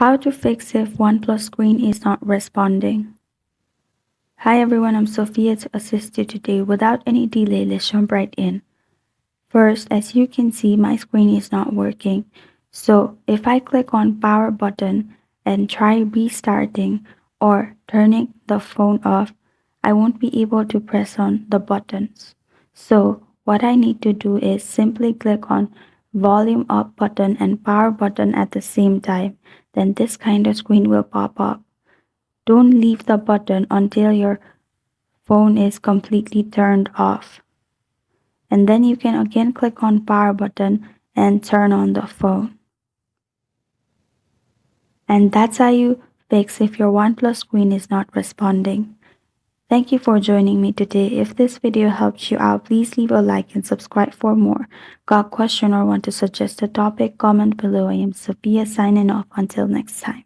How to fix if OnePlus screen is not responding. Hi everyone, I'm Sophia to assist you today. Without any delay, let's jump right in. First, as you can see, my screen is not working. So if I click on power button and try restarting or turning the phone off, I won't be able to press on the buttons. So what I need to do is simply click on volume up button and power button at the same time. Then this kind of screen will pop up. Don't leave the button until your phone is completely turned off. And then you can again click on power button and turn on the phone. And that's how you fix if your OnePlus screen is not responding. Thank you for joining me today. If this video helped you out, please leave a like and subscribe for more. Got a question or want to suggest a topic? Comment below. I am Sophia signing off. Until next time.